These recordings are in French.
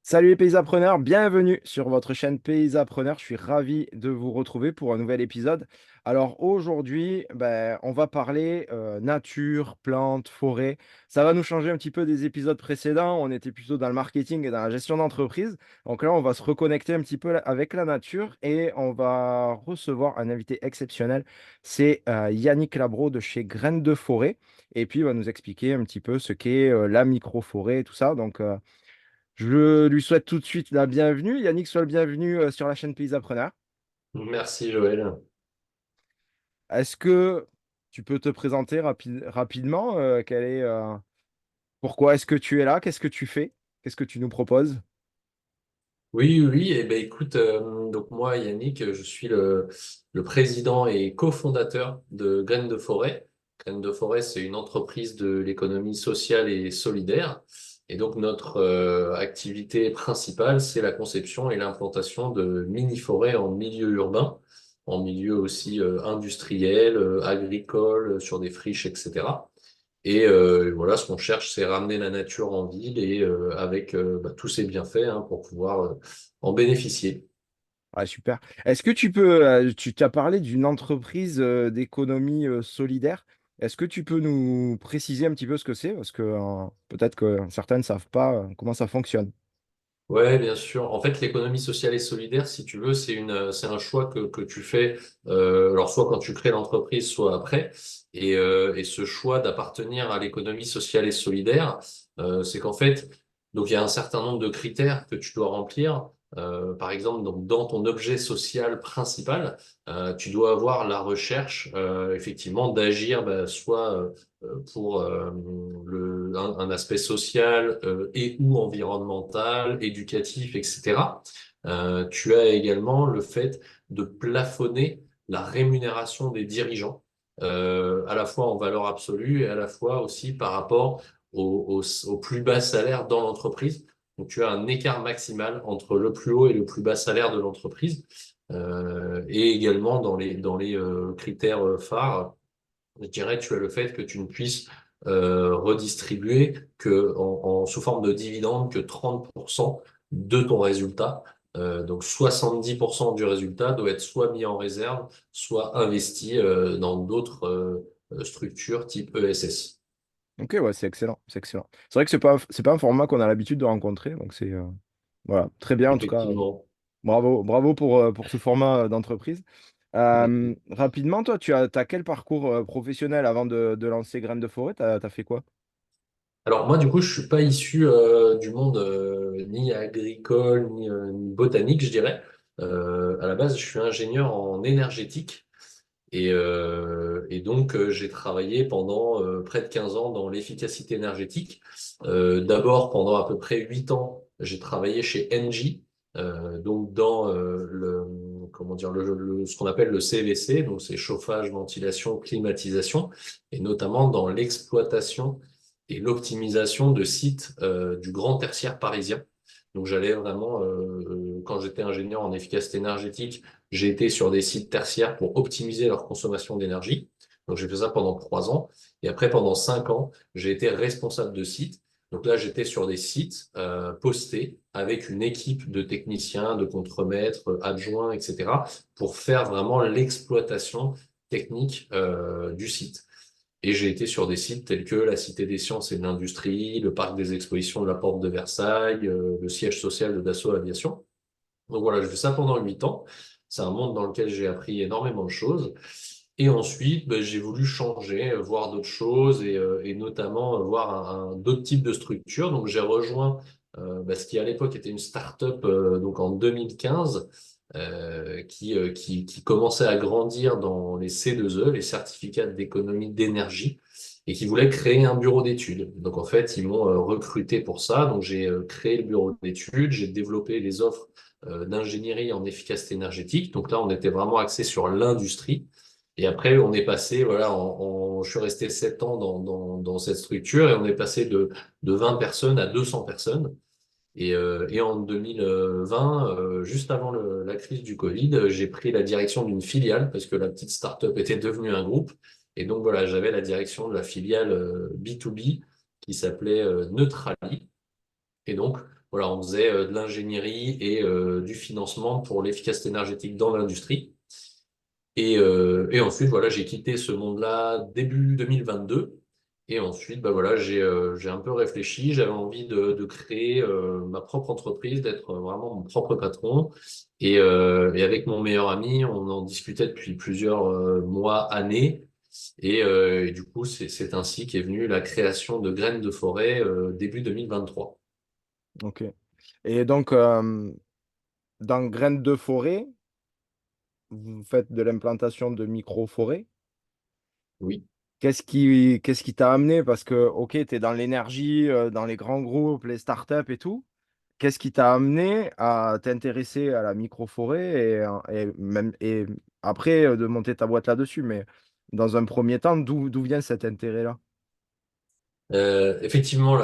Salut les paysapreneurs, bienvenue sur votre chaîne Paysapreneur. Je suis ravi de vous retrouver pour un nouvel épisode. Alors aujourd'hui, on va parler nature, plantes, forêt. Ça va nous changer un petit peu des épisodes précédents. On était plutôt dans le marketing et dans la gestion d'entreprise. Donc là, on va se reconnecter un petit peu avec la nature et on va recevoir un invité exceptionnel. C'est Yannick Labro de chez Graines de Forêt. Et puis, il va nous expliquer un petit peu ce qu'est la microforêt et tout ça. Je lui souhaite tout de suite la bienvenue. Yannick, sois le bienvenu sur la chaîne Paysapreneur. Merci Joël. Est-ce que tu peux te présenter rapidement pourquoi est-ce que tu es là? Qu'est-ce que tu fais? Qu'est-ce que tu nous proposes? Oui, oui, oui. Eh ben, écoute, donc moi, Yannick, je suis le président et cofondateur de Graines de Forêt. Graines de Forêt, c'est une entreprise de l'économie sociale et solidaire. Et donc, notre activité principale, c'est la conception et l'implantation de mini-forêts en milieu urbain, en milieu aussi industriel, agricole, sur des friches, etc. Et voilà, ce qu'on cherche, c'est ramener la nature en ville et avec tous ses bienfaits hein, pour pouvoir en bénéficier. Ah, super. Est-ce que tu t'as parlé d'une entreprise d'économie solidaire. Est-ce que tu peux nous préciser un petit peu ce que c'est? Parce que peut-être que certains ne savent pas comment ça fonctionne. Ouais, bien sûr. En fait, l'économie sociale et solidaire, si tu veux, c'est un choix que tu fais, alors soit quand tu crées l'entreprise, soit après. Et ce choix d'appartenir à l'économie sociale et solidaire, c'est qu'en fait, donc il y a un certain nombre de critères que tu dois remplir. Par exemple, donc dans ton objet social principal, tu dois avoir la recherche, effectivement, d'agir, soit pour un aspect social et ou environnemental, éducatif, etc. Tu as également le fait de plafonner la rémunération des dirigeants, à la fois en valeur absolue et à la fois aussi par rapport au plus bas salaire dans l'entreprise. Donc tu as un écart maximal entre le plus haut et le plus bas salaire de l'entreprise. Et également dans les critères phares, je dirais, tu as le fait que tu ne puisses redistribuer sous forme de dividende que 30% de ton résultat. Donc 70% du résultat doit être soit mis en réserve, soit investi dans d'autres structures type ESS. Ok, ouais, c'est excellent, c'est excellent. C'est vrai que c'est pas un format qu'on a l'habitude de rencontrer, donc c'est voilà, très bien en tout cas. Effectivement. Bravo, bravo pour ce format d'entreprise. Rapidement, toi, t'as quel parcours professionnel avant de lancer Graines de Forêt? T'as fait quoi? Alors moi, du coup, je suis pas issu du monde ni agricole ni botanique, je dirais. À la base, je suis ingénieur en énergétique. Et donc, j'ai travaillé pendant près de 15 ans dans l'efficacité énergétique. D'abord, pendant à peu près 8 ans, j'ai travaillé chez Engie, donc dans comment dire, ce qu'on appelle le CVC, donc c'est chauffage, ventilation, climatisation, et notamment dans l'exploitation et l'optimisation de sites du grand tertiaire parisien. Donc, j'allais vraiment, quand j'étais ingénieur en efficacité énergétique, j'ai été sur des sites tertiaires pour optimiser leur consommation d'énergie. Donc, j'ai fait ça pendant 3 ans. Et après, pendant 5 ans, j'ai été responsable de site. Donc là, j'étais sur des sites postés avec une équipe de techniciens, de contremaîtres, adjoints, etc., pour faire vraiment l'exploitation technique du site. Et j'ai été sur des sites tels que la Cité des Sciences et de l'Industrie, le Parc des Expositions de la Porte de Versailles, le siège social de Dassault Aviation. Donc voilà, je fais ça pendant 8 ans. C'est un monde dans lequel j'ai appris énormément de choses. Et ensuite, j'ai voulu changer, voir d'autres choses et notamment voir d'autres types de structures. Donc j'ai rejoint ce qui à l'époque était une start-up donc en 2015 qui commençait à grandir dans les C2E, les certificats d'économie d'énergie, et qui voulait créer un bureau d'études. Donc en fait, ils m'ont recruté pour ça. Donc j'ai créé le bureau d'études, j'ai développé les offres d'ingénierie en efficacité énergétique. Donc là, on était vraiment axé sur l'industrie. Et après, on est passé, voilà, je suis resté 7 ans dans cette structure et on est passé de 20 personnes à 200 personnes. Et en 2020, juste avant la crise du Covid, j'ai pris la direction d'une filiale parce que la petite start-up était devenue un groupe. Et donc voilà, j'avais la direction de la filiale B2B qui s'appelait Neutrali. Et donc, voilà, on faisait de l'ingénierie et du financement pour l'efficacité énergétique dans l'industrie. Et ensuite, voilà, j'ai quitté ce monde-là début 2022. Et ensuite, bah voilà, j'ai un peu réfléchi. J'avais envie de créer ma propre entreprise, d'être vraiment mon propre patron. Et avec mon meilleur ami, on en discutait depuis plusieurs mois, années. Et du coup, c'est ainsi qu'est venue la création de Graines de Forêt début 2023. Ok. Et donc, dans Graines de forêt, vous faites de l'implantation de micro-forêts. Oui. Qu'est-ce qui t'a amené? Parce que, ok, tu es dans l'énergie, dans les grands groupes, les startups et tout. Qu'est-ce qui t'a amené à t'intéresser à la microforêt et après de monter ta boîte là-dessus? Mais dans un premier temps, d'où vient cet intérêt-là? Effectivement,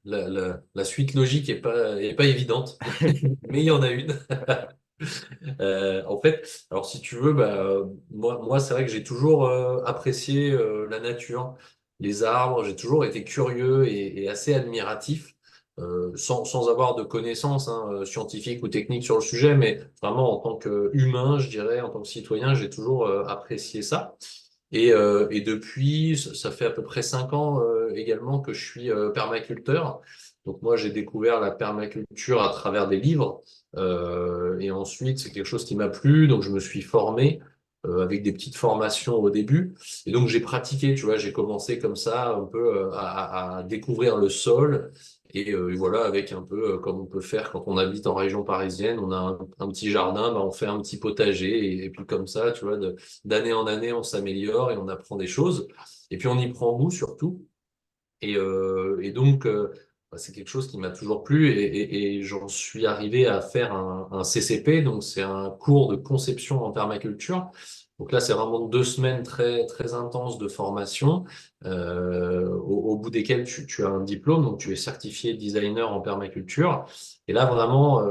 la suite logique est pas évidente, mais il y en a une. En fait, alors si tu veux, bah, moi c'est vrai que j'ai toujours apprécié la nature, les arbres, j'ai toujours été curieux et assez admiratif, sans avoir de connaissances hein, scientifiques ou techniques sur le sujet, mais vraiment en tant qu'humain, je dirais, en tant que citoyen, j'ai toujours apprécié ça. Et depuis, ça fait à peu près 5 ans également que je suis permaculteur. Donc moi, j'ai découvert la permaculture à travers des livres. Et ensuite, c'est quelque chose qui m'a plu. Donc je me suis formé avec des petites formations au début. Et donc j'ai pratiqué, tu vois, j'ai commencé comme ça un peu à découvrir le sol. Et voilà, avec un peu comme on peut faire quand on habite en région parisienne, on a un petit jardin, bah, on fait un petit potager. Et puis comme ça, tu vois, d'année en année, on s'améliore et on apprend des choses. Et puis on y prend goût surtout. Et donc, bah, c'est quelque chose qui m'a toujours plu et j'en suis arrivé à faire un CCP, donc c'est un cours de conception en permaculture. Donc là, c'est vraiment 2 semaines très, très intenses de formation, au bout desquelles tu as un diplôme, donc tu es certifié designer en permaculture. Et là, vraiment,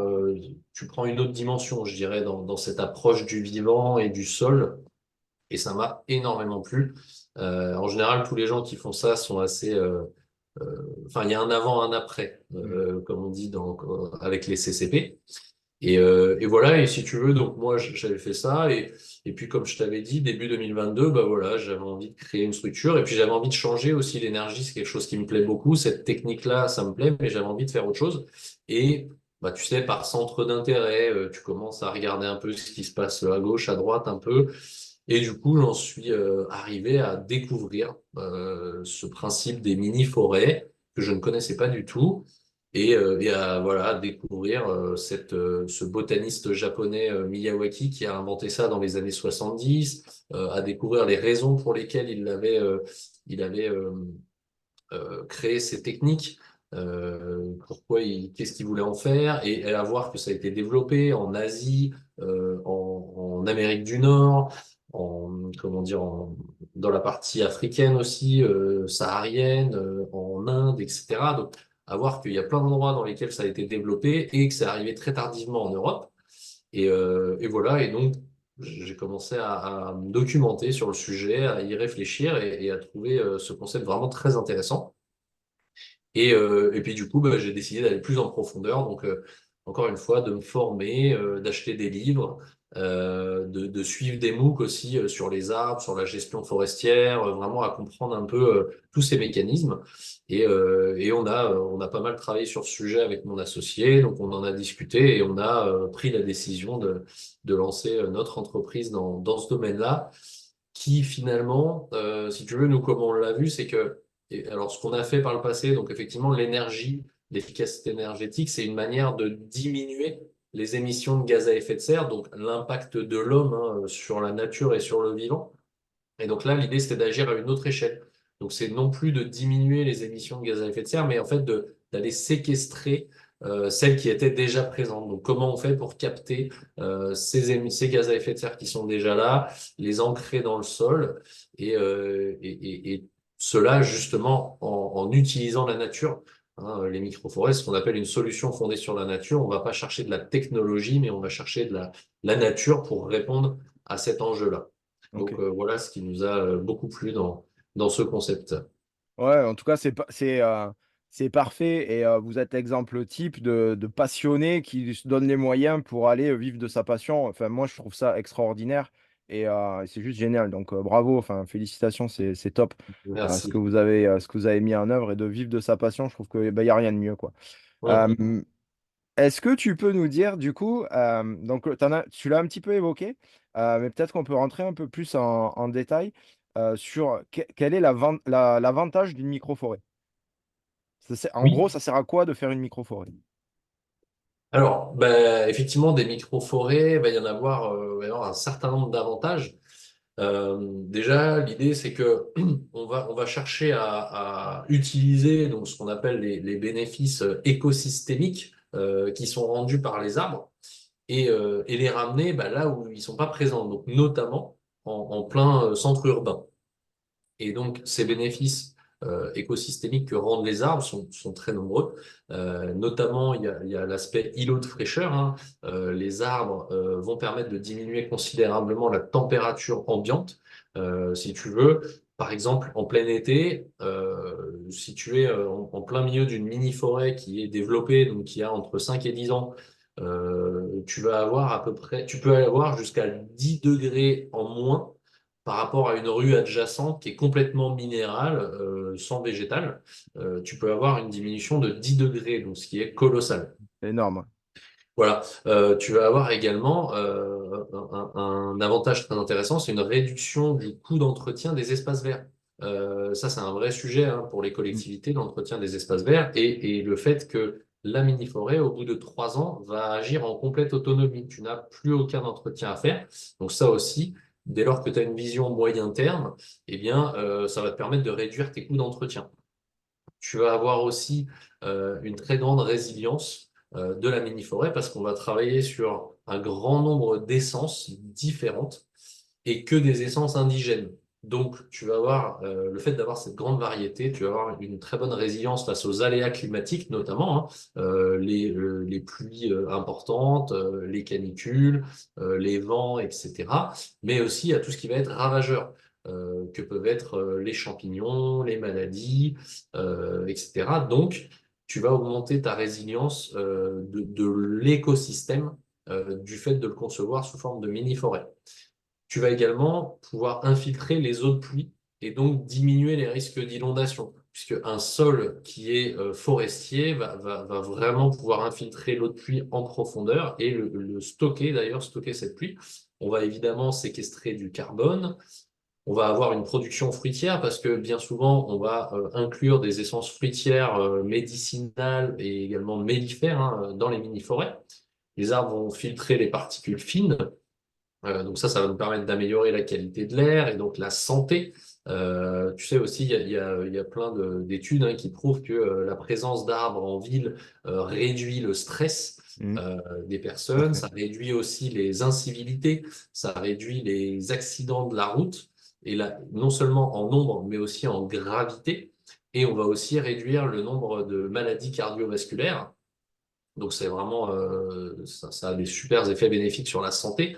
tu prends une autre dimension, je dirais, dans cette approche du vivant et du sol. Et ça m'a énormément plu. En général, tous les gens qui font ça sont assez enfin, il y a un avant, un après, Mm. comme on dit avec les CCP. Et voilà, et si tu veux, donc moi j'avais fait ça, et puis comme je t'avais dit, début 2022, bah voilà, j'avais envie de créer une structure, et puis j'avais envie de changer aussi l'énergie, c'est quelque chose qui me plaît beaucoup, cette technique-là, ça me plaît, mais j'avais envie de faire autre chose. Et bah, tu sais, par centre d'intérêt, tu commences à regarder un peu ce qui se passe à gauche, à droite un peu, et du coup, j'en suis arrivé à découvrir ce principe des mini-forêts que je ne connaissais pas du tout et à voilà, découvrir ce botaniste japonais Miyawaki qui a inventé ça dans les années 70, à découvrir les raisons pour lesquelles il avait créé ces techniques, qu'est-ce qu'il voulait en faire, et à voir que ça a été développé en Asie, en Amérique du Nord, comment dire, dans la partie africaine aussi, saharienne, en Inde, etc. Donc, à voir qu'il y a plein d'endroits dans lesquels ça a été développé et que c'est arrivé très tardivement en Europe. Et voilà, et donc j'ai commencé à me documenter sur le sujet, à y réfléchir et à trouver ce concept vraiment très intéressant. Et puis du coup, bah, j'ai décidé d'aller plus en profondeur. Donc, encore une fois, de me former, d'acheter des livres, de suivre des MOOC aussi sur les arbres, sur la gestion forestière, vraiment à comprendre un peu tous ces mécanismes. Et on a pas mal travaillé sur ce sujet avec mon associé. Donc, on en a discuté et on a pris la décision de lancer notre entreprise dans ce domaine-là, qui finalement, si tu veux, nous, comme on l'a vu, c'est que et alors, ce qu'on a fait par le passé, donc effectivement, l'énergie, l'efficacité énergétique, c'est une manière de diminuer les émissions de gaz à effet de serre, donc l'impact de l'homme hein, sur la nature et sur le vivant. Et donc là, l'idée, c'était d'agir à une autre échelle. Donc, c'est non plus de diminuer les émissions de gaz à effet de serre, mais en fait d'aller séquestrer celles qui étaient déjà présentes. Donc, comment on fait pour capter ces gaz à effet de serre qui sont déjà là, les ancrer dans le sol, et cela justement en utilisant la nature. Hein, les microforêts, ce qu'on appelle une solution fondée sur la nature. On ne va pas chercher de la technologie, mais on va chercher de la nature pour répondre à cet enjeu-là. Ok. Donc voilà ce qui nous a beaucoup plu dans ce concept. Ouais, en tout cas, c'est parfait et vous êtes l'exemple type de passionné qui se donne les moyens pour aller vivre de sa passion. Enfin, moi, je trouve ça extraordinaire et c'est juste génial. Donc, bravo, enfin, félicitations, c'est top Merci. ce que vous avez mis en œuvre et de vivre de sa passion. Je trouve que il y a rien de mieux, quoi. Mm. Euh, Est-ce que tu peux nous dire, du coup, donc tu l'as un petit peu évoqué, mais peut-être qu'on peut rentrer un peu plus en détail sur quel est l'avantage d'une microforêt? En Oui. gros, ça sert à quoi de faire une microforêt? Alors, bah, effectivement, des micro-forêts, il va y en avoir, il va y avoir un certain nombre d'avantages. Déjà, l'idée, c'est que on va chercher à utiliser donc, ce qu'on appelle les bénéfices écosystémiques qui sont rendus par les arbres et les ramener bah, là où ils sont pas présents, donc notamment en plein centre urbain. Et donc, ces bénéfices écosystémiques que rendent les arbres sont très nombreux. Notamment, il y a l'aspect îlot de fraîcheur, hein. Les arbres vont permettre de diminuer considérablement la température ambiante. Si tu veux, par exemple, en plein été, si tu es en plein milieu d'une mini-forêt qui est développée, donc qui a entre 5 et 10 ans, tu vas avoir à peu près, tu peux avoir jusqu'à 10 degrés en moins par rapport à une rue adjacente qui est complètement minérale, sans végétal. Tu peux avoir une diminution de 10 degrés, donc ce qui est colossal. C'est énorme. Voilà. Tu vas avoir également un avantage très intéressant, c'est une réduction du coût d'entretien des espaces verts. Ça, c'est un vrai sujet hein, pour les Mm. collectivités, l'entretien des espaces verts et le fait que la mini-forêt, au bout de 3 ans, va agir en complète autonomie. Tu n'as plus aucun entretien à faire. Donc ça aussi, dès lors que tu as une vision moyen terme, eh bien, ça va te permettre de réduire tes coûts d'entretien. Tu vas avoir aussi une très grande résilience de la mini-forêt parce qu'on va travailler sur un grand nombre d'essences différentes et que des essences indigènes. Donc, tu vas avoir le fait d'avoir cette grande variété, tu vas avoir une très bonne résilience face aux aléas climatiques, notamment hein, les pluies importantes, les canicules, les vents, etc. Mais aussi à tout ce qui va être ravageur, que peuvent être les champignons, les maladies, etc. Donc, tu vas augmenter ta résilience de l'écosystème du fait de le concevoir sous forme de mini-forêt. Tu vas également pouvoir infiltrer les eaux de pluie et donc diminuer les risques d'inondation, puisque un sol qui est forestier va vraiment pouvoir infiltrer l'eau de pluie en profondeur et le stocker, d'ailleurs, stocker cette pluie. On va évidemment séquestrer du carbone. On va avoir une production fruitière parce que bien souvent, on va inclure des essences fruitières médicinales et également mellifères hein, dans les mini-forêts. Les arbres vont filtrer les particules fines donc ça va nous permettre d'améliorer la qualité de l'air et donc la santé. Tu sais aussi, il y a plein d'études hein, qui prouvent que la présence d'arbres en ville réduit le stress Mm. des Tout à personnes, fait. ça réduit aussi les incivilités, ça réduit les accidents de la route, et là, non seulement en nombre, mais aussi en gravité. Et on va aussi réduire le nombre de maladies cardiovasculaires. Donc c'est vraiment, ça a des super effets bénéfiques sur la santé.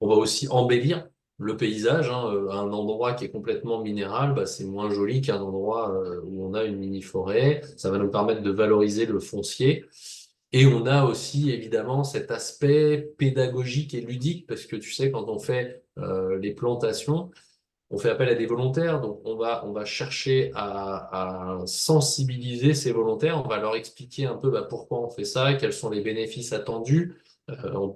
On va aussi embellir le paysage, hein. Un endroit qui est complètement minéral, bah, c'est moins joli qu'un endroit où on a une mini-forêt. Ça va nous permettre de valoriser le foncier. Et on a aussi évidemment cet aspect pédagogique et ludique, parce que tu sais, quand on fait les plantations, on fait appel à des volontaires, donc on va chercher à sensibiliser ces volontaires, on va leur expliquer un peu bah, pourquoi on fait ça, quels sont les bénéfices attendus.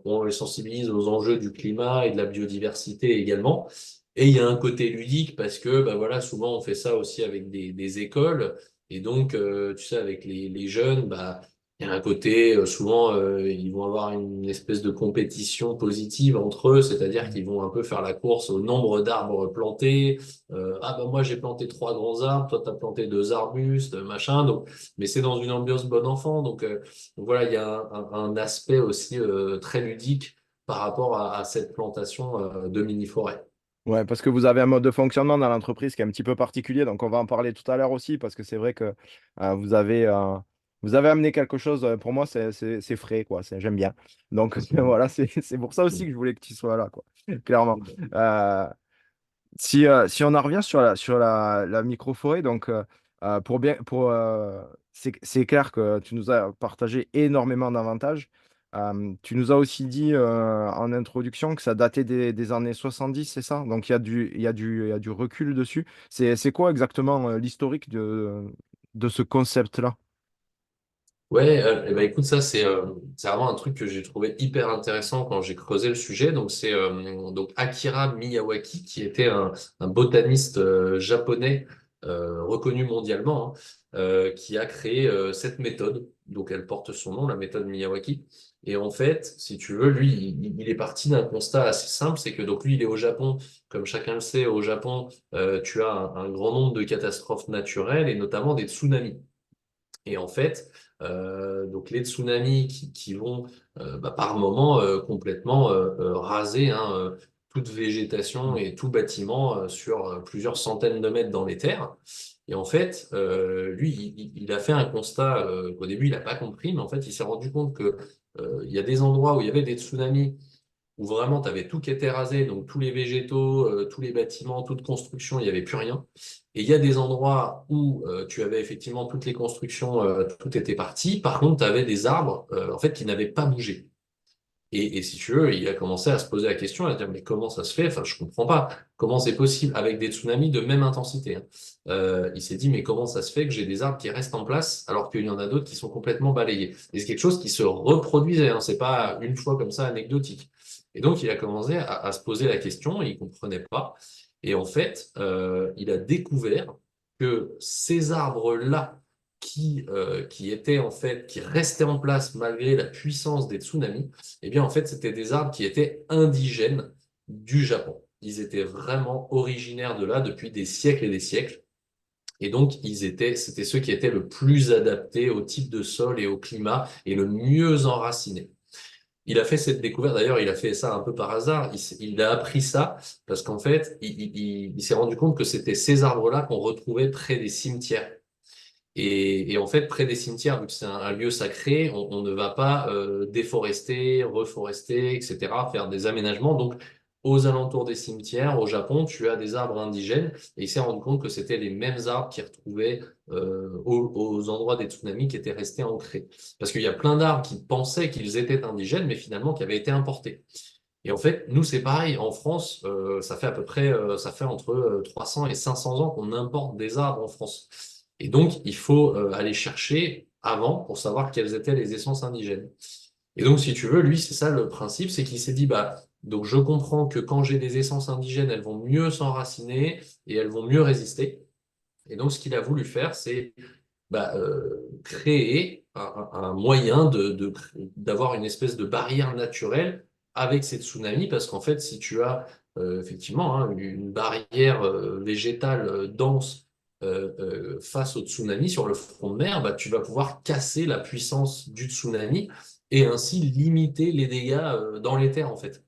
On les sensibilise aux enjeux du climat et de la biodiversité également. Et il y a un côté ludique parce que bah, voilà, souvent on fait ça aussi avec des écoles. Et donc, tu sais, avec les jeunes, bah, il y a un côté, souvent, ils vont avoir une espèce de compétition positive entre eux, c'est-à-dire qu'ils vont un peu faire la course au nombre d'arbres plantés. Ah bah moi j'ai planté 3 grands arbres, toi t'as planté 2 arbustes, machin. Donc, mais c'est dans une ambiance bon enfant. Donc voilà, il y a un aspect aussi très ludique par rapport à cette plantation de mini-forêt. Ouais, parce que vous avez un mode de fonctionnement dans l'entreprise qui est un petit peu particulier, donc on va en parler tout à l'heure aussi, parce que c'est vrai que vous avez amené quelque chose, pour moi, c'est frais, quoi, j'aime bien. Donc voilà, c'est pour ça aussi que je voulais que tu sois là, quoi, clairement. Euh, si on en revient sur la microforêt, donc C'est clair que tu nous as partagé énormément d'avantages. Tu nous as aussi dit en introduction que ça datait des années 70, c'est ça? Donc il y a du recul dessus. C'est quoi exactement l'historique de ce concept-là? Ouais, eh ben, écoute, ça c'est vraiment un truc que j'ai trouvé hyper intéressant quand j'ai creusé le sujet. Donc c'est donc Akira Miyawaki qui était un botaniste japonais reconnu mondialement, hein, qui a créé cette méthode. Donc elle porte son nom, la méthode Miyawaki. Et en fait, si tu veux, lui, il est parti d'un constat assez simple, c'est que donc lui, il est au Japon. Comme chacun le sait, au Japon, tu as un grand nombre de catastrophes naturelles et notamment des tsunamis. Et en fait, donc les tsunamis qui vont par moment complètement raser, hein, toute végétation Mm. et tout bâtiment sur plusieurs centaines de mètres dans les terres. Et en fait, lui, il a fait un constat qu'au début, il n'a pas compris, mais en fait, il s'est rendu compte que il y a des endroits où il y avait des tsunamis où vraiment tu avais tout qui était rasé, donc tous les végétaux, tous les bâtiments, toute construction, il n'y avait plus rien. Et il y a des endroits où tu avais effectivement toutes les constructions, tout était parti. Par contre, tu avais des arbres en fait qui n'avaient pas bougé. Et si tu veux, il a commencé à se poser la question, à se dire, mais comment ça se fait? Enfin, je comprends pas. Comment c'est possible avec des tsunamis de même intensité, hein. Il s'est dit, mais comment ça se fait que j'ai des arbres qui restent en place alors qu'il y en a d'autres qui sont complètement balayés? Et c'est quelque chose qui se reproduisait, hein. C'est pas une fois comme ça anecdotique. Et donc, il a commencé à se poser la question, et il comprenait pas. Et en fait, il a découvert que ces arbres-là, qui étaient en fait, qui restaient en place malgré la puissance des tsunamis, eh bien, en fait, c'était des arbres qui étaient indigènes du Japon. Ils étaient vraiment originaires de là depuis des siècles et des siècles. Et donc, c'était ceux qui étaient le plus adaptés au type de sol et au climat et le mieux enracinés. Il a fait cette découverte, d'ailleurs, il a fait ça un peu par hasard. Il a appris ça parce qu'en fait, il s'est rendu compte que c'était ces arbres-là qu'on retrouvait près des cimetières. Et en fait, près des cimetières, vu que c'est un lieu sacré, on ne va pas déforester, reforester, etc., faire des aménagements. Donc, aux alentours des cimetières, au Japon, tu as des arbres indigènes. Et il s'est rendu compte que c'était les mêmes arbres qui retrouvaient aux endroits des tsunamis qui étaient restés ancrés. Parce qu'il y a plein d'arbres qui pensaient qu'ils étaient indigènes, mais finalement qui avaient été importés. Et en fait, nous, c'est pareil. En France, ça fait à peu près, ça fait entre 300 et 500 ans qu'on importe des arbres en France. Et donc, il faut aller chercher avant pour savoir quelles étaient les essences indigènes. Et donc, si tu veux, lui, c'est ça le principe, c'est qu'il s'est dit, bah, donc je comprends que quand j'ai des essences indigènes, elles vont mieux s'enraciner et elles vont mieux résister. Et donc, ce qu'il a voulu faire, c'est créer un moyen d'avoir une espèce de barrière naturelle avec ces tsunamis, parce qu'en fait, si tu as effectivement, hein, une barrière végétale dense face au tsunami sur le front de mer, bah, tu vas pouvoir casser la puissance du tsunami et ainsi limiter les dégâts dans les terres, en fait.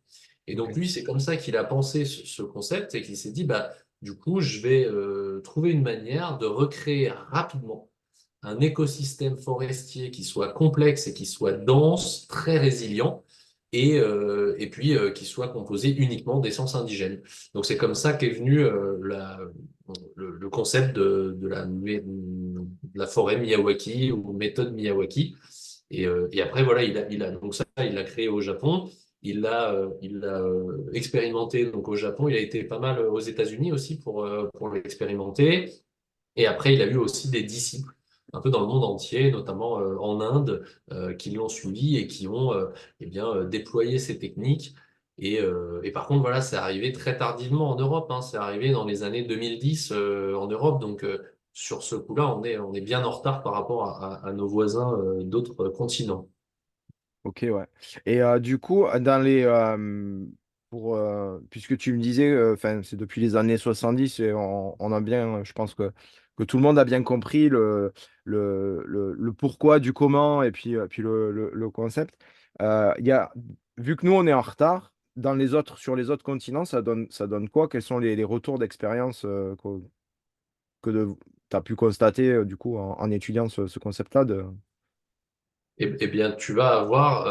Et donc Ok. lui, c'est comme ça qu'il a pensé ce concept et qu'il s'est dit, bah, du coup, je vais trouver une manière de recréer rapidement un écosystème forestier qui soit complexe et qui soit dense, très résilient, et puis qui soit composé uniquement d'essences indigènes. Donc c'est comme ça qu'est venu le concept de la forêt Miyawaki ou méthode Miyawaki. Et après, voilà, donc ça, il l'a créé au Japon. Il l'a expérimenté donc au Japon. Il a été pas mal aux États-Unis aussi pour l'expérimenter. Et après, il a eu aussi des disciples un peu dans le monde entier, notamment en Inde, qui l'ont suivi et qui ont eh bien, déployé ces techniques. Et par contre, voilà, c'est arrivé très tardivement en Europe, hein. C'est arrivé dans les années 2010 en Europe. Donc, sur ce coup-là, on est bien en retard par rapport à nos voisins d'autres continents. Ok, ouais. Et du coup, puisque tu me disais, enfin, c'est depuis les années 70 et on a bien, je pense que tout le monde a bien compris le pourquoi, du comment et puis le concept. Il y a, vu que nous, on est en retard, sur les autres continents, ça donne quoi? Quels sont les retours d'expérience que tu as pu constater, du coup, en étudiant ce concept-là de... Eh bien, tu vas avoir,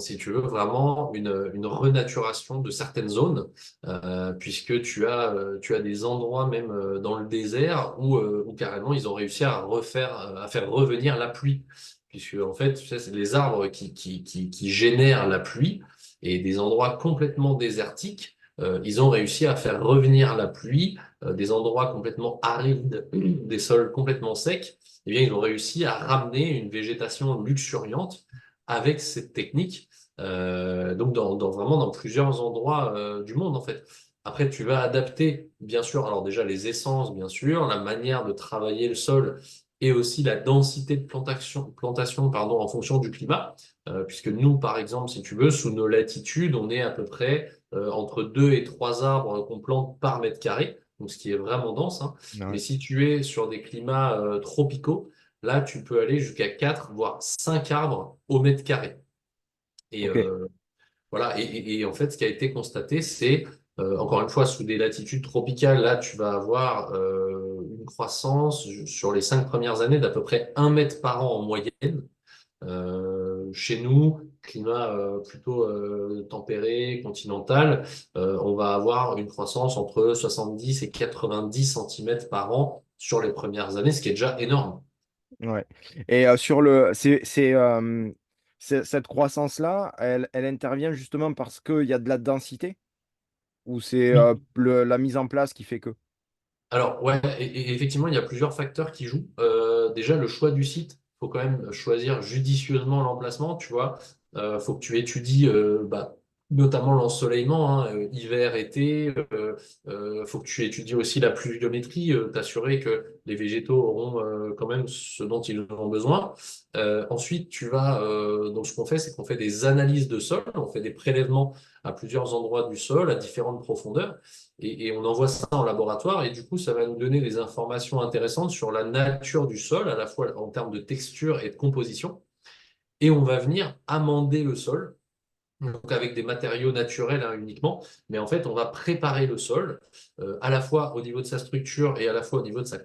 si tu veux, vraiment une renaturation de certaines zones, puisque tu as des endroits même dans le désert où carrément ils ont réussi à faire revenir la pluie, puisque en fait, tu sais, c'est les arbres qui génèrent la pluie, et des endroits complètement désertiques, ils ont réussi à faire revenir la pluie, des endroits complètement arides, des sols complètement secs, eh bien, ils ont réussi à ramener une végétation luxuriante avec cette technique, donc vraiment dans plusieurs endroits du monde, en fait. Après, tu vas adapter, bien sûr, alors déjà les essences, bien sûr, la manière de travailler le sol et aussi la densité de plantation, pardon, en fonction du climat. Puisque nous, par exemple, si tu veux, sous nos latitudes, on est à peu près entre 2 et 3 arbres qu'on plante par mètre carré, donc ce qui est vraiment dense, hein. Mais Ouais. si tu es sur des climats tropicaux, là, tu peux aller jusqu'à 4 voire 5 arbres au mètre carré. Et Ok. voilà. Et en fait, ce qui a été constaté, c'est, encore une fois, sous des latitudes tropicales, là, tu vas avoir une croissance sur les 5 premières années d'à peu près 1 mètre par an en moyenne. Chez nous, climat plutôt tempéré, continental, on va avoir une croissance entre 70 et 90 centimètres par an sur les premières années, ce qui est déjà énorme. Ouais. Et cette croissance-là, elle intervient justement parce qu'il y a de la densité ou c'est Oui. la mise en place qui fait que? Alors, ouais, et effectivement, il y a plusieurs facteurs qui jouent. Déjà, le choix du site, il faut quand même choisir judicieusement l'emplacement, tu vois. Faut que tu étudies notamment l'ensoleillement, hein, hiver, été. Faut que tu étudies aussi la pluviométrie, t'assurer que les végétaux auront quand même ce dont ils ont besoin. Ensuite, donc ce qu'on fait, c'est qu'on fait des analyses de sol, on fait des prélèvements à plusieurs endroits du sol, à différentes profondeurs et on envoie ça en laboratoire et du coup, ça va nous donner des informations intéressantes sur la nature du sol, à la fois en termes de texture et de composition. Et on va venir amender le sol, donc avec des matériaux naturels hein, uniquement, mais en fait, on va préparer le sol à la fois au niveau de sa structure et à la fois au niveau de sa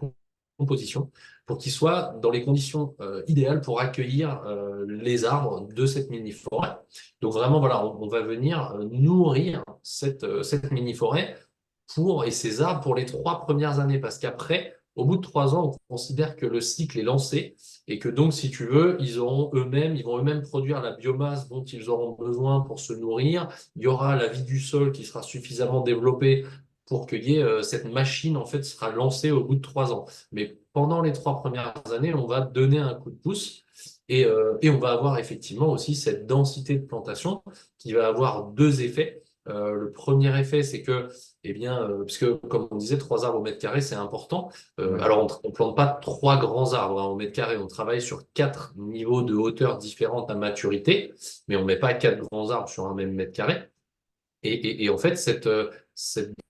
composition pour qu'il soit dans les conditions idéales pour accueillir les arbres de cette mini-forêt. Donc vraiment, voilà, on va venir nourrir cette mini-forêt et ces arbres pour les 3 premières années. Parce qu'après, au bout de 3 ans, on considère que le cycle est lancé et que donc, si tu veux, ils vont eux-mêmes produire la biomasse dont ils auront besoin pour se nourrir. Il y aura la vie du sol qui sera suffisamment développée pour qu'il y ait cette machine, en fait, sera lancée au bout de 3 ans. Mais pendant les 3 premières années, on va donner un coup de pouce. Et on va avoir effectivement aussi cette densité de plantation qui va avoir deux effets. Le premier effet, c'est que eh bien, puisque comme on disait, 3 arbres au mètre carré, c'est important. Ouais. Alors, on ne plante pas 3 grands arbres hein, au mètre carré, on travaille sur 4 niveaux de hauteur différentes à maturité, mais on ne met pas 4 grands arbres sur un même mètre carré. Et en fait, cette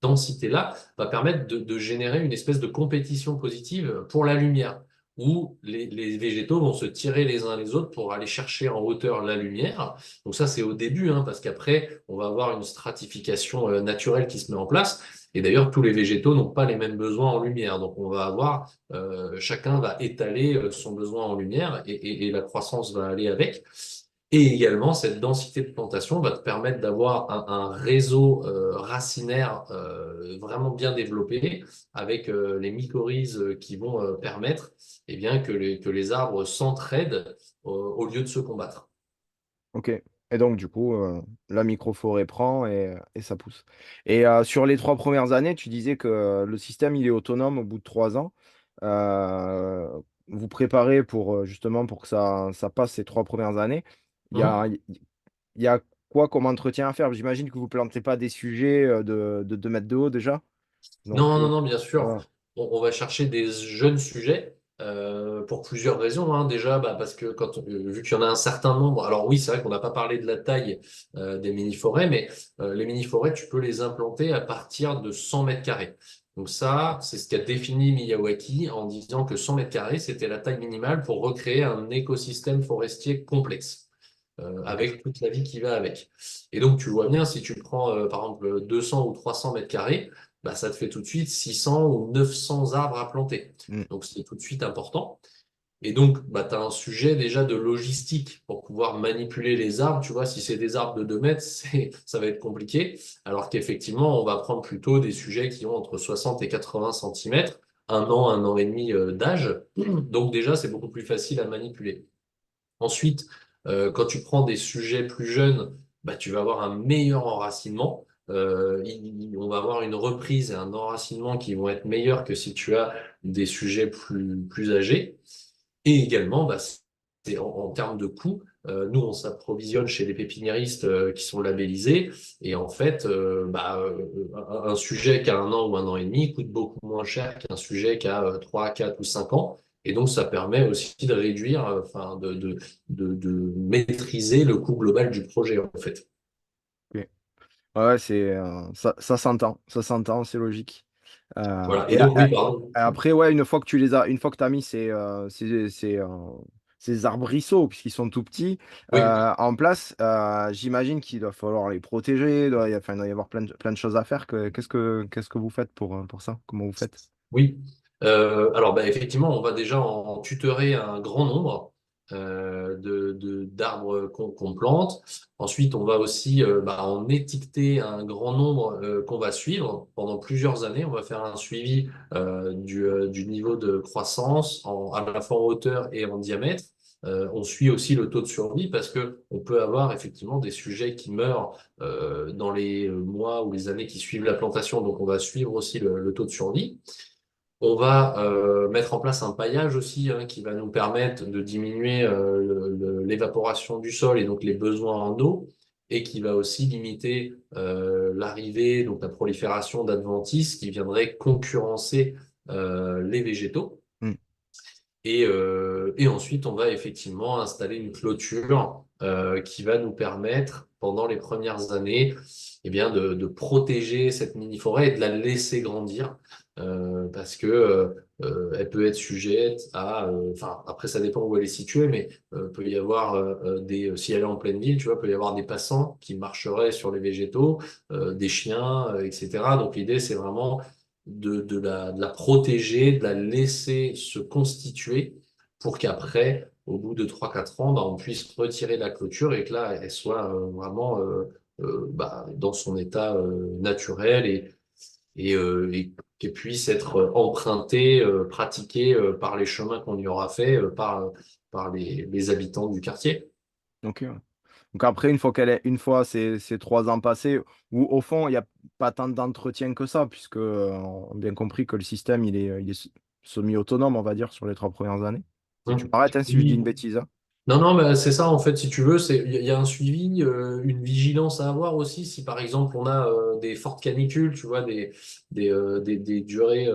densité-là va permettre de générer une espèce de compétition positive pour la lumière, où les végétaux vont se tirer les uns les autres pour aller chercher en hauteur la lumière. Donc ça, c'est au début, hein, parce qu'après, on va avoir une stratification naturelle qui se met en place. Et d'ailleurs, tous les végétaux n'ont pas les mêmes besoins en lumière. Donc on va avoir, chacun va étaler son besoin en lumière et la croissance va aller avec. Et également, cette densité de plantation va te permettre d'avoir un réseau racinaire vraiment bien développé avec les mycorhizes qui vont permettre eh bien, que les arbres s'entraident au lieu de se combattre. Ok. Et donc, du coup, la microforêt prend et ça pousse. Et sur les 3 premières années, tu disais que le système, il est autonome au bout de 3 ans. Euh, Vous préparez pour justement pour que ça passe ces 3 premières années. Il y a, Hum. il y a quoi comme entretien à faire? J'imagine que vous ne plantez pas des sujets de 2 mètres de haut déjà. Donc, Non, non, non, bien sûr. voilà. On va chercher des jeunes sujets pour plusieurs raisons, hein. Déjà, parce que vu qu'il y en a un certain nombre, alors oui, c'est vrai qu'on n'a pas parlé de la taille des mini-forêts, mais les mini-forêts, tu peux les implanter à partir de 100 mètres carrés. Donc ça, c'est ce qu'a défini Miyawaki en disant que 100 mètres carrés, c'était la taille minimale pour recréer un écosystème forestier complexe. Ok. Avec toute la vie qui va avec. Et donc, tu vois bien, si tu prends par exemple 200 ou 300 mètres carrés, ça te fait tout de suite 600 ou 900 arbres à planter. Mm. Donc, c'est tout de suite important. Et donc, bah, tu as un sujet déjà de logistique pour pouvoir manipuler les arbres. Tu vois, si c'est des arbres de 2 mètres, ça va être compliqué. Alors qu'effectivement, on va prendre plutôt des sujets qui ont entre 60 et 80 centimètres, un an et demi d'âge. Donc déjà, c'est beaucoup plus facile à manipuler. Ensuite, quand tu prends des sujets plus jeunes, bah, tu vas avoir un meilleur enracinement. On va avoir une reprise et un enracinement qui vont être meilleurs que si tu as des sujets plus âgés. Et également, bah, en termes de coût, nous, on s'approvisionne chez les pépiniéristes qui sont labellisés. Et en fait, un sujet qui a 1 an ou 1 an et demi coûte beaucoup moins cher qu'un sujet qui a 3, 4 ou 5 ans. Et donc, ça permet aussi de réduire, enfin, de maîtriser le coût global du projet, en fait. Ok. Ouais, ça ça s'entend, c'est logique. Voilà. Et donc, oui, pardon. Après, ouais, une fois que tu as mis ces arbrisseaux, puisqu'ils sont tout petits, Oui. en place, j'imagine qu'il doit falloir les protéger, enfin, il doit y avoir plein de choses à faire. Qu'est-ce que vous faites pour ça? Comment vous faites? Oui. Alors bah, effectivement, on va déjà en tutorer un grand nombre d'arbres qu'on plante. Ensuite, on va aussi en étiqueter un grand nombre qu'on va suivre pendant plusieurs années. On va faire un suivi du niveau de croissance à la fois en hauteur et en diamètre. On suit aussi le taux de survie parce que on peut avoir effectivement des sujets qui meurent dans les mois ou les années qui suivent la plantation. Donc, on va suivre aussi le taux de survie. On va mettre en place un paillage aussi hein, qui va nous permettre de diminuer l'évaporation du sol et donc les besoins en eau et qui va aussi limiter l'arrivée, donc la prolifération d'adventices qui viendraient concurrencer les végétaux. Hmm. Et ensuite, on va effectivement installer une clôture qui va nous permettre, pendant les premières années, eh bien, de protéger cette mini-forêt et de la laisser grandir parce que elle peut être sujette à, enfin, après ça dépend où elle est située, mais peut y avoir si elle est en pleine ville, tu vois, peut y avoir des passants qui marcheraient sur les végétaux, des chiens, etc. Donc l'idée, c'est vraiment de la protéger, de la laisser se constituer pour qu'après, au bout de 3 4 ans, bah, on puisse retirer la clôture et que là, elle soit vraiment dans son état naturel et qu'elle puisse être empruntée, pratiquée par les chemins qu'on y aura fait, par les habitants du quartier. Ok. Ouais. Donc après, une fois ces 3 ans passés, où au fond, il n'y a pas tant d'entretien que ça, puisque on a bien compris que le système, il est semi-autonome, on va dire, sur les 3 premières années. Tu Hum. m'arrêtes hein, si je dis une Oui. bêtise, hein. Non, non, bah, c'est ça en fait, si tu veux, il y a un suivi, une vigilance à avoir aussi. Si par exemple on a des fortes canicules, tu vois, des durées,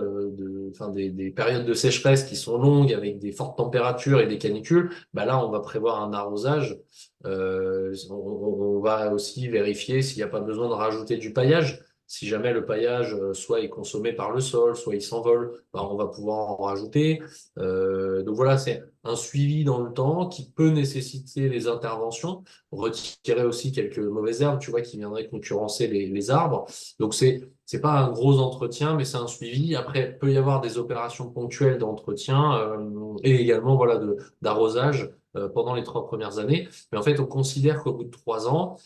enfin des périodes de sécheresse qui sont longues avec des fortes températures et des canicules, bah là on va prévoir un arrosage. On va aussi vérifier s'il n'y a pas besoin de rajouter du paillage. Si jamais le paillage soit est consommé par le sol, soit il s'envole, bah, on va pouvoir en rajouter. Donc voilà, c'est un suivi dans le temps qui peut nécessiter les interventions, retirer aussi quelques mauvaises herbes, tu vois, qui viendraient concurrencer les arbres. Donc c'est pas un gros entretien, mais c'est un suivi. Après, il peut y avoir des opérations ponctuelles d'entretien et également voilà d'arrosage pendant les 3 premières années. Mais en fait, on considère qu'au bout de 3 ans,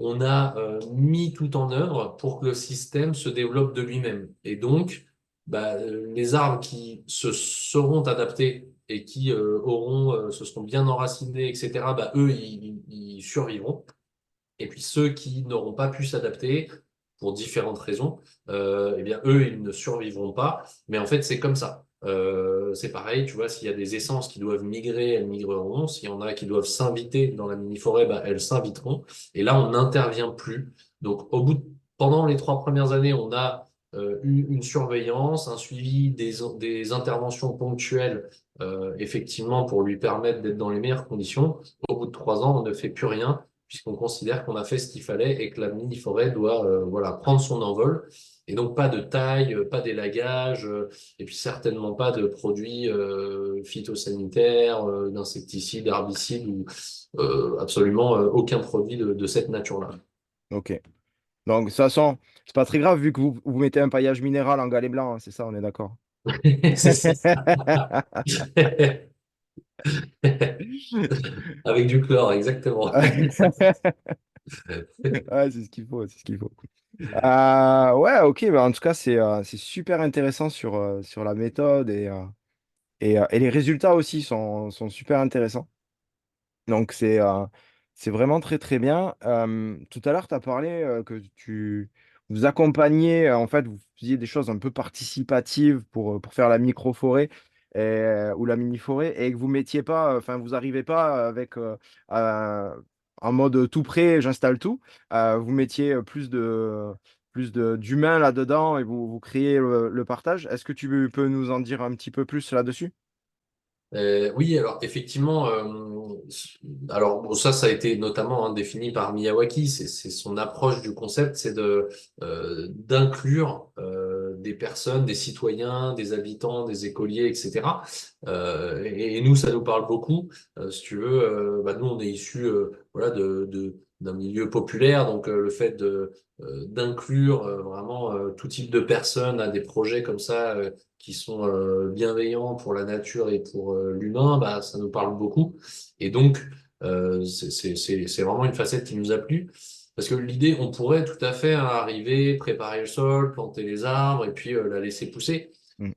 on a mis tout en œuvre pour que le système se développe de lui-même. Et donc, les arbres qui se seront adaptés et qui se seront bien enracinés, etc., bah, eux, ils survivront. Et puis ceux qui n'auront pas pu s'adapter pour différentes raisons, eh bien eux, ils ne survivront pas. Mais en fait, c'est comme ça. C'est pareil, tu vois, s'il y a des essences qui doivent migrer, elles migreront. S'il y en a qui doivent s'inviter dans la mini-forêt, bah, elles s'inviteront. Et là, on n'intervient plus. Donc, pendant les 3 premières années, on a eu une surveillance, un suivi des interventions ponctuelles, effectivement, pour lui permettre d'être dans les meilleures conditions. Au bout de 3 ans, on ne fait plus rien puisqu'on considère qu'on a fait ce qu'il fallait et que la mini-forêt doit voilà, prendre son envol. Et donc pas de taille, pas d'élagage, et puis certainement pas de produits phytosanitaires, d'insecticides, herbicides ou absolument aucun produit de cette nature-là. Ok. Donc, de toute façon, c'est pas très grave vu que vous mettez un paillage minéral en galet blanc, hein, c'est ça, on est d'accord. C'est ça. Avec du chlore, exactement. Ouais, c'est ce qu'il faut, c'est ce qu'il faut. Ouais, ok, bah, en tout cas, c'est super intéressant sur la méthode et les résultats aussi sont super intéressants. Donc, c'est vraiment très, très bien. Tout à l'heure, tu as parlé que vous accompagniez, en fait, vous faisiez des choses un peu participatives pour faire la micro-forêt ou la mini-forêt et que vous mettiez pas, enfin, vous n'arrivez pas avec en mode tout prêt, j'installe tout. Vous mettiez d'humain là-dedans et vous créez le partage. Est-ce que tu peux nous en dire un petit peu plus là-dessus? Oui, alors effectivement, alors bon, ça a été notamment défini par Miyawaki. C'est son approche du concept, c'est d'inclure des personnes, des citoyens, des habitants, des écoliers, etc. Et nous, ça nous parle beaucoup. Si tu veux, bah, nous on est issus voilà d'un milieu populaire, donc le fait de d'inclure vraiment tout type de personnes à des projets comme ça. Qui sont bienveillants pour la nature et pour l'humain, bah, ça nous parle beaucoup. Et donc, c'est vraiment une facette qui nous a plu. Parce que l'idée, on pourrait tout à fait arriver, préparer le sol, planter les arbres et puis la laisser pousser. Mm,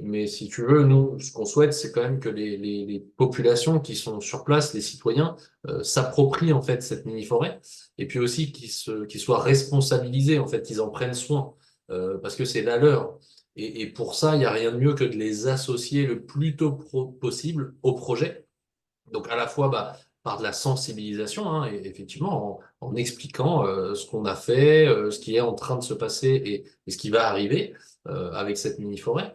Mais si tu veux, nous, ce qu'on souhaite, c'est quand même que les populations qui sont sur place, les citoyens, s'approprient en fait cette mini-forêt et puis aussi qu'ils soient responsabilisés, en fait, qu'ils en prennent soin parce que c'est la leur. Et pour ça, il n'y a rien de mieux que de les associer le plus tôt possible au projet. Donc à la fois bah, par de la sensibilisation, hein, et effectivement en expliquant ce qu'on a fait, ce qui est en train de se passer et ce qui va arriver avec cette mini-forêt.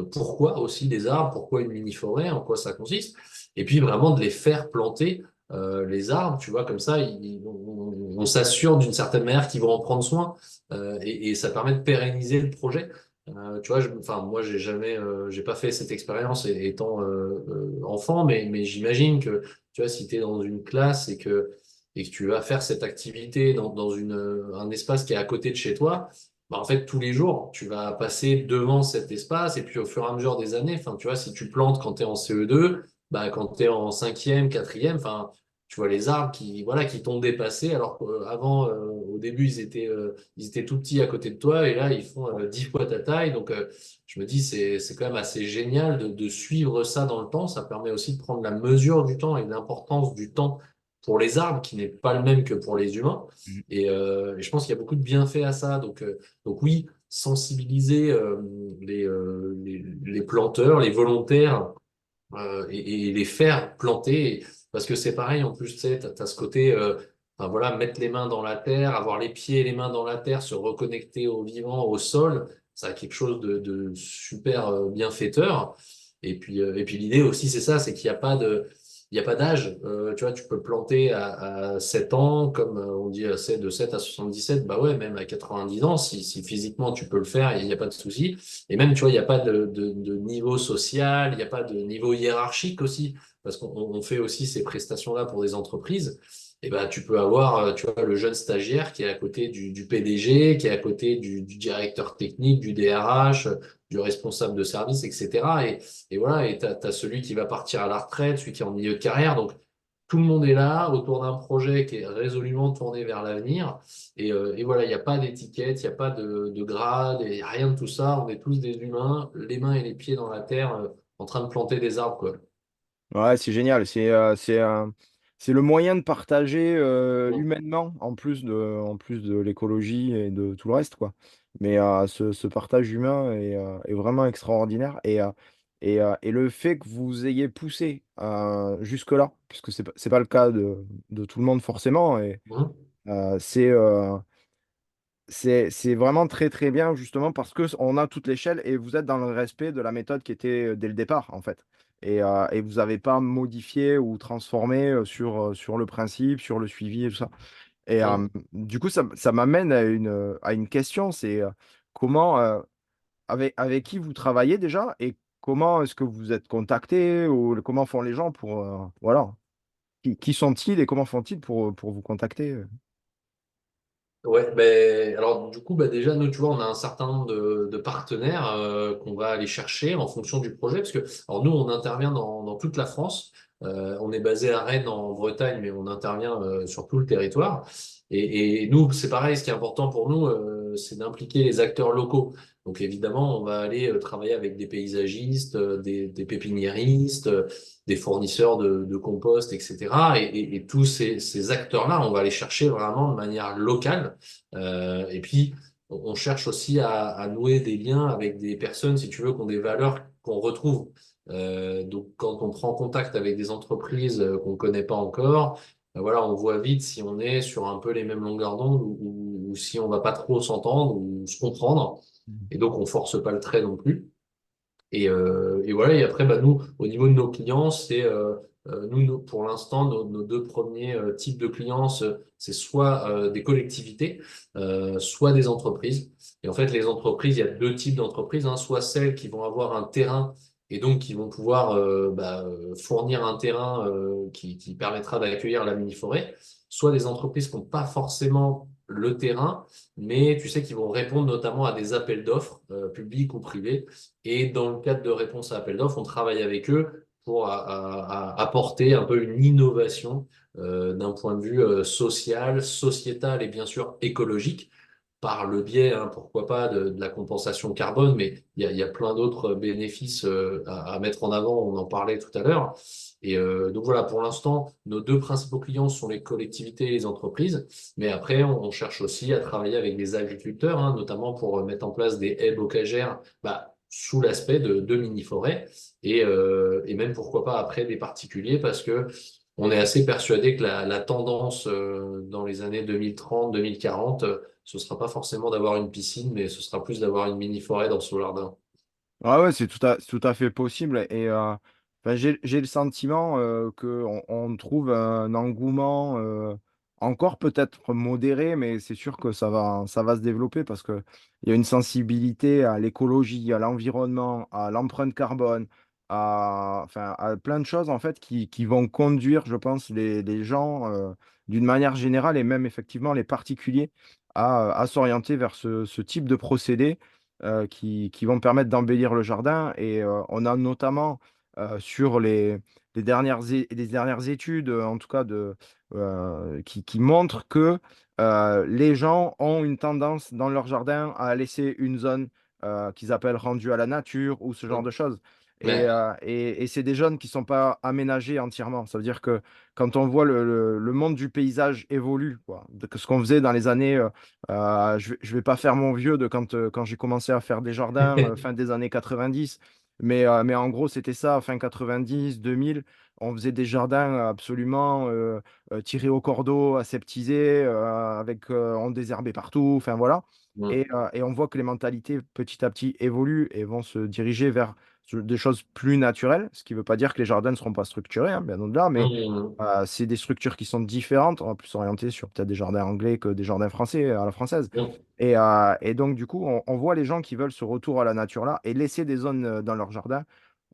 Pourquoi aussi des arbres, pourquoi une mini-forêt, en quoi ça consiste. Et puis vraiment de les faire planter les arbres, tu vois, comme ça, on s'assure d'une certaine manière qu'ils vont en prendre soin et ça permet de pérenniser le projet. Tu vois, enfin, moi, j'ai pas fait cette expérience étant enfant, mais j'imagine que, tu vois, si tu es dans une classe et que tu vas faire cette activité dans un espace qui est à côté de chez toi, bah, en fait, tous les jours, tu vas passer devant cet espace et puis au fur et à mesure des années, enfin, tu vois, si tu plantes quand tu es en CE2, bah, quand tu es en cinquième, quatrième, enfin, tu vois les arbres qui, voilà, qui t'ont dépassé alors qu'avant, au début, ils étaient tout petits à côté de toi et là, ils font 10 fois ta taille. Donc, je me dis, c'est quand même assez génial de suivre ça dans le temps. Ça permet aussi de prendre la mesure du temps et de l'importance du temps pour les arbres, qui n'est pas le même que pour les humains. mm. Et je pense qu'il y a beaucoup de bienfaits à ça. Donc oui, sensibiliser les planteurs, les volontaires et les faire planter. Parce que c'est pareil, en plus, tu sais, t'as ce côté, enfin, voilà, mettre les mains dans la terre, avoir les pieds et les mains dans la terre, se reconnecter au vivant, au sol, ça a quelque chose de super bienfaiteur. Et puis l'idée aussi, c'est ça, c'est qu'il n'y a pas il y a pas d'âge. Tu vois, tu peux planter à 7 ans, comme on dit de 7 à 77, bah ouais, même à 90 ans, si physiquement tu peux le faire, il n'y a pas de souci. Et même, tu vois, il n'y a pas de niveau social, il n'y a pas de niveau hiérarchique aussi, parce qu'on fait aussi ces prestations-là pour des entreprises. Et ben, tu peux avoir, tu vois, le jeune stagiaire qui est à côté du PDG, qui est à côté du directeur technique, du DRH, du responsable de service, etc. Et voilà, et t'as celui qui va partir à la retraite, celui qui est en milieu de carrière. Donc, tout le monde est là autour d'un projet qui est résolument tourné vers l'avenir. Et voilà, il n'y a pas d'étiquette, il n'y a pas de grade, il n'y a rien de tout ça. On est tous des humains, les mains et les pieds dans la terre, en train de planter des arbres, quoi. Ouais, c'est génial. C'est le moyen de partager Mm. humainement, en plus de l'écologie et de tout le reste, quoi. Mais ce partage humain est vraiment extraordinaire. Et le fait que vous ayez poussé jusque-là, puisque c'est pas le cas de tout le monde forcément, et Mm. euh, c'est c'est vraiment très très bien justement parce que on a toute l'échelle et vous êtes dans le respect de la méthode qui était dès le départ en fait. Et vous n'avez pas modifié ou transformé sur le principe, sur le suivi et tout ça. Et Mm. du coup, ça m'amène à une question, c'est comment, avec qui vous travaillez déjà et comment est-ce que vous êtes contacté ou comment font les gens pour, voilà, qui sont-ils et comment font-ils pour vous contacter? Ouais, ben, alors du coup, déjà, nous, tu vois, on a un certain nombre de partenaires qu'on va aller chercher en fonction du projet, parce que, alors nous, on intervient dans toute la France. On est basé à Rennes en Bretagne, mais on intervient sur tout le territoire. Et nous, c'est pareil, ce qui est important pour nous, c'est d'impliquer les acteurs locaux. Donc évidemment, on va aller travailler avec des paysagistes, des pépiniéristes, des fournisseurs de compost, etc. Et tous ces acteurs-là, on va les chercher vraiment de manière locale. Et puis, on cherche aussi à nouer des liens avec des personnes, si tu veux, qui ont des valeurs qu'on retrouve. Donc, quand on prend contact avec des entreprises qu'on ne connaît pas encore, voilà, on voit vite si on est sur un peu les mêmes longueurs d'onde ou si on va pas trop s'entendre ou se comprendre. Et donc, on force pas le trait non plus. Et voilà, et après, nous, au niveau de nos clients, c'est pour l'instant, nos deux premiers types de clients, c'est soit des collectivités, soit des entreprises. Et en fait, les entreprises, il y a deux types d'entreprises, hein, soit celles qui vont avoir un terrain et donc qui vont pouvoir fournir un terrain qui permettra d'accueillir la mini-forêt, soit des entreprises qui n'ont pas forcément le terrain, mais tu sais, qui vont répondre notamment à des appels d'offres publics ou privés et dans le cadre de réponse à appel d'offres, on travaille avec eux pour apporter un peu une innovation d'un point de vue social, sociétal et bien sûr écologique par le biais, hein, pourquoi pas, de la compensation carbone, mais il y a plein d'autres bénéfices à mettre en avant, on en parlait tout à l'heure. Et donc voilà, pour l'instant, nos deux principaux clients sont les collectivités et les entreprises, mais après, on cherche aussi à travailler avec des agriculteurs, hein, notamment pour mettre en place des haies bocagères sous l'aspect de mini-forêt, et même pourquoi pas après des particuliers, parce que on est assez persuadé que la tendance dans les années 2030-2040, ce sera pas forcément d'avoir une piscine, mais ce sera plus d'avoir une mini-forêt dans son jardin. Ah ouais, c'est tout à fait possible. Et enfin, j'ai le sentiment qu'on on trouve un engouement encore peut-être modéré, mais c'est sûr que ça va se développer parce qu'il y a une sensibilité à l'écologie, à l'environnement, à l'empreinte carbone, enfin, à plein de choses en fait qui vont conduire, je pense, les gens d'une manière générale et même effectivement les particuliers à s'orienter vers ce type de procédé qui vont permettre d'embellir le jardin. Et on a notamment sur les dernières études, en tout cas qui montrent que les gens ont une tendance dans leur jardin à laisser une zone qu'ils appellent rendue à la nature ou ce genre de choses. Ouais. Et c'est des zones qui ne sont pas aménagées entièrement. Ça veut dire que quand on voit le monde du paysage évolue, quoi, que ce qu'on faisait dans les années je vais pas faire mon vieux de quand j'ai commencé à faire des jardins fin des années 90, mais en gros, c'était ça, fin 90, 2000. On faisait des jardins absolument tirés au cordeau, aseptisés, on désherbait partout, enfin voilà. Mm. Et on voit que les mentalités petit à petit évoluent et vont se diriger vers des choses plus naturelles, ce qui ne veut pas dire que les jardins ne seront pas structurés, hein, bien au-delà, mais Mm. c'est des structures qui sont différentes. On va plus s'orienter sur peut-être des jardins anglais que des jardins français à la française. Mm. Et donc, du coup, on voit les gens qui veulent ce retour à la nature là et laisser des zones dans leur jardin.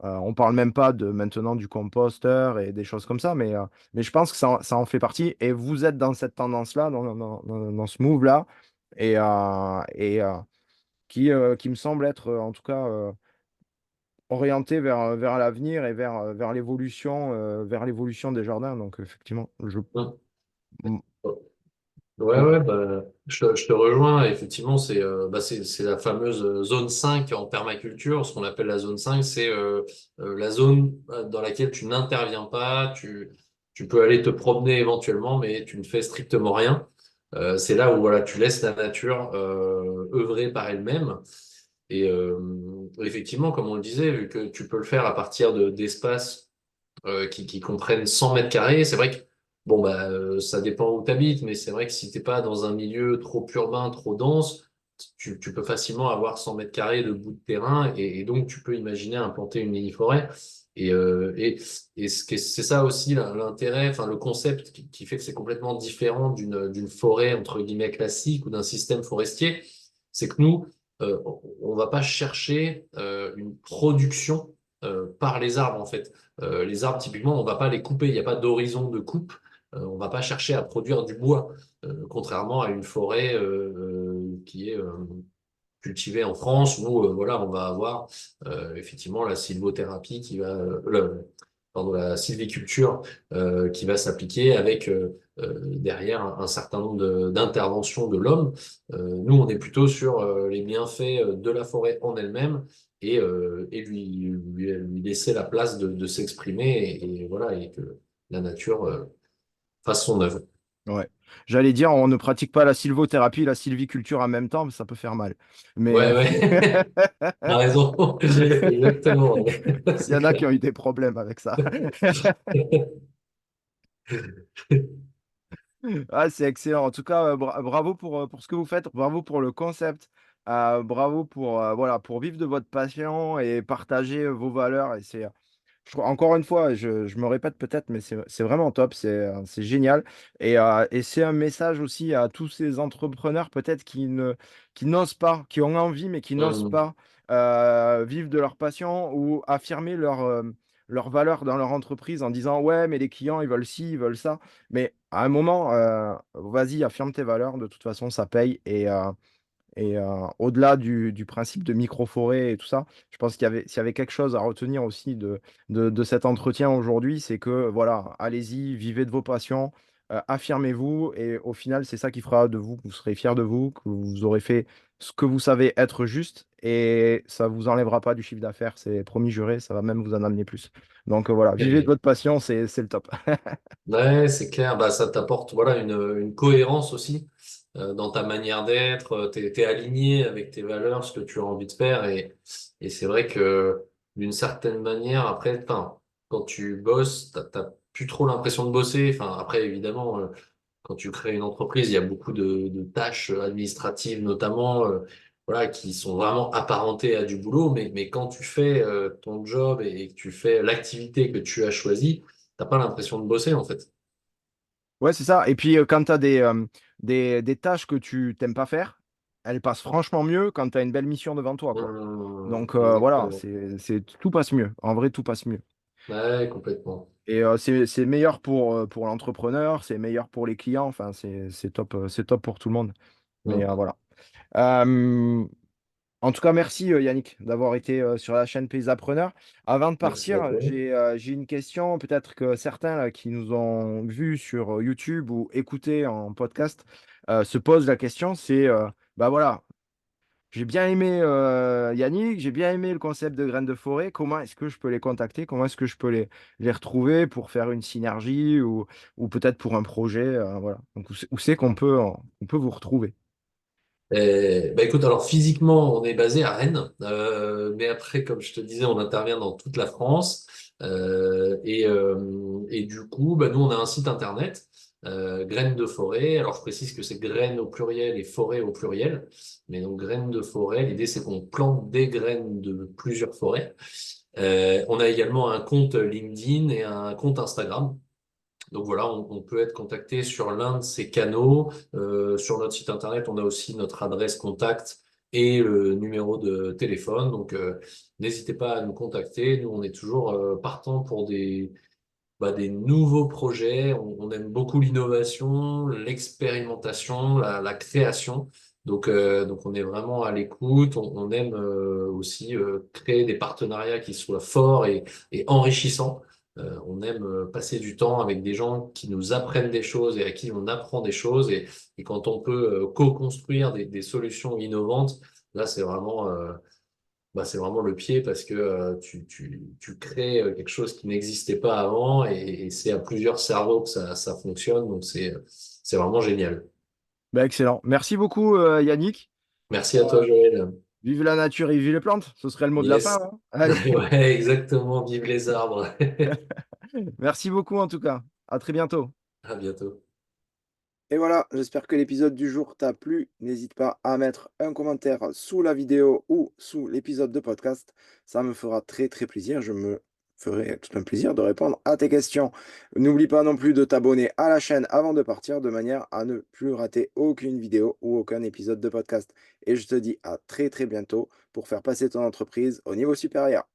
On parle même pas de maintenant du composteur et des choses comme ça, mais je pense que ça en fait partie. Et vous êtes dans cette tendance-là, dans ce move-là, et qui me semble être en tout cas orienté vers l'avenir et vers l'évolution des jardins. Donc, effectivement, Mm. m- Ouais, m- ouais, je te rejoins. Effectivement, c'est la fameuse zone 5 en permaculture. Ce qu'on appelle la zone 5, c'est la zone dans laquelle tu n'interviens pas. Tu peux aller te promener éventuellement, mais tu ne fais strictement rien. C'est là où voilà, tu laisses la nature œuvrer par elle-même. Effectivement, comme on le disait, vu que tu peux le faire à partir d'espaces qui comprennent 100 mètres carrés. C'est vrai que ça dépend où tu habites, mais c'est vrai que si t'es pas dans un milieu trop urbain, trop dense, tu peux facilement avoir 100 mètres carrés de bout de terrain et donc tu peux imaginer implanter une mini-forêt. Et, euh, et, c'est ça aussi l'intérêt, enfin le concept qui fait que c'est complètement différent d'une forêt entre guillemets classique ou d'un système forestier, c'est que nous, on va pas chercher une production par les arbres en fait. Les arbres, typiquement, on va pas les couper. Il n'y a pas d'horizon de coupe. on va pas chercher à produire du bois, contrairement à une forêt qui est cultivée en France où voilà, on va avoir effectivement la sylvothérapie qui va, pardon, la sylviculture qui va s'appliquer avec derrière un certain nombre d'interventions de l'homme. Nous, on est plutôt sur les bienfaits de la forêt en elle-même et lui laisser la place de s'exprimer et voilà, et que la nature fasse son œuvre. Ouais. J'allais dire, on ne pratique pas la sylvothérapie et la sylviculture en même temps, mais ça peut faire mal. Mais Ouais, ouais, t'as raison, exactement. Ouais. il y C'est en a qui clair. ont eu des problèmes avec ça. Ah, c'est excellent. En tout cas, bravo pour ce que vous faites. Bravo pour le concept. Bravo pour, voilà, pour vivre de votre passion et partager vos valeurs. Et encore une fois, je me répète peut-être, mais c'est vraiment top. C'est génial. Et c'est un message aussi à tous ces entrepreneurs peut-être qui n'osent pas, qui ont envie, mais qui n'osent Hum, pas vivre de leur passion ou affirmer leur valeur dans leur entreprise en disant, ouais, mais les clients, ils veulent ci, ils veulent ça. Mais à un moment, vas-y, affirme tes valeurs. De toute façon, ça paye. Et au-delà du principe de micro-forêt et tout ça, je pense s'il y avait quelque chose à retenir aussi de cet entretien aujourd'hui, c'est que voilà, allez-y, vivez de vos passions, affirmez-vous, et au final, c'est ça qui fera de vous, que vous serez fiers de vous, que vous aurez fait ce que vous savez être juste, et ça vous enlèvera pas du chiffre d'affaires, c'est promis juré, ça va même vous en amener plus. Donc voilà, vivez de et- votre passion, c'est le top. Ouais, c'est clair. Bah, ça t'apporte voilà une cohérence aussi dans ta manière d'être. T'es aligné avec tes valeurs, ce que tu as envie de faire. Et c'est vrai que d'une certaine manière, après, enfin, quand tu bosses, t'as plus trop l'impression de bosser. Enfin, après, évidemment, quand tu crées une entreprise, il y a beaucoup de tâches administratives notamment, voilà, qui sont vraiment apparentées à du boulot. Mais quand tu fais ton job et que tu fais l'activité que tu as choisie, t'as pas l'impression de bosser en fait. Ouais, c'est ça. Et puis, quand tu as des tâches que tu t'aimes pas faire, elles passent franchement mieux quand tu as une belle mission devant toi, quoi. Donc, voilà, Exactement. tout passe mieux. En vrai, tout passe mieux. Ouais, complètement. Et c'est meilleur pour l'entrepreneur, c'est meilleur pour les clients. Enfin, c'est top pour tout le monde. Mais Mm. voilà. Euh, En tout cas, merci Yannick d'avoir été sur la chaîne Paysapreneur. Avant de Merci à partir, toi. j'ai une question. Peut-être que certains là, qui nous ont vus sur YouTube ou écoutés en podcast se posent la question, c'est, bah voilà, j'ai bien aimé Yannick, j'ai bien aimé le concept de graines de forêt. Comment est-ce que je peux les contacter? Comment est-ce que je peux les retrouver pour faire une synergie ou peut-être pour un projet? Voilà. Donc, où c'est on peut vous retrouver? Bah écoute, alors physiquement, on est basé à Rennes, mais après, comme je te disais, on intervient dans toute la France. Et du coup, bah, nous, on a un site internet, Graines de forêt. Alors, je précise que c'est graines au pluriel et forêt au pluriel. Mais donc, graines de forêt, l'idée, c'est qu'on plante des graines de plusieurs forêts. On a également un compte LinkedIn et un compte Instagram. Donc voilà, on peut être contacté sur l'un de ces canaux. Sur notre site internet, on a aussi notre adresse contact et le numéro de téléphone. Donc n'hésitez pas à nous contacter. Nous, on est toujours partant pour des nouveaux projets. On aime beaucoup l'innovation, l'expérimentation, la création. Donc on est vraiment à l'écoute. On aime aussi créer des partenariats qui soient forts et enrichissants. On aime passer du temps avec des gens qui nous apprennent des choses et à qui on apprend des choses. Et quand on peut co-construire des solutions innovantes, là, c'est vraiment le pied parce que tu crées quelque chose qui n'existait pas avant et c'est à plusieurs cerveaux que ça fonctionne. Donc, c'est vraiment génial. Ben, excellent. Merci beaucoup Yannick. Merci à toi, Joël. Vive la nature et vive les plantes, ce serait le mot de la fin, Yes. hein. Allez, Ouais, exactement. Vive les arbres. merci beaucoup en tout cas. À très bientôt. À bientôt. Et voilà, j'espère que l'épisode du jour t'a plu. N'hésite pas à mettre un commentaire sous la vidéo ou sous l'épisode de podcast. Ça me fera très très plaisir. Je me ferai tout un plaisir de répondre à tes questions. N'oublie pas non plus de t'abonner à la chaîne avant de partir de manière à ne plus rater aucune vidéo ou aucun épisode de podcast. Et je te dis à très très bientôt pour faire passer ton entreprise au niveau supérieur.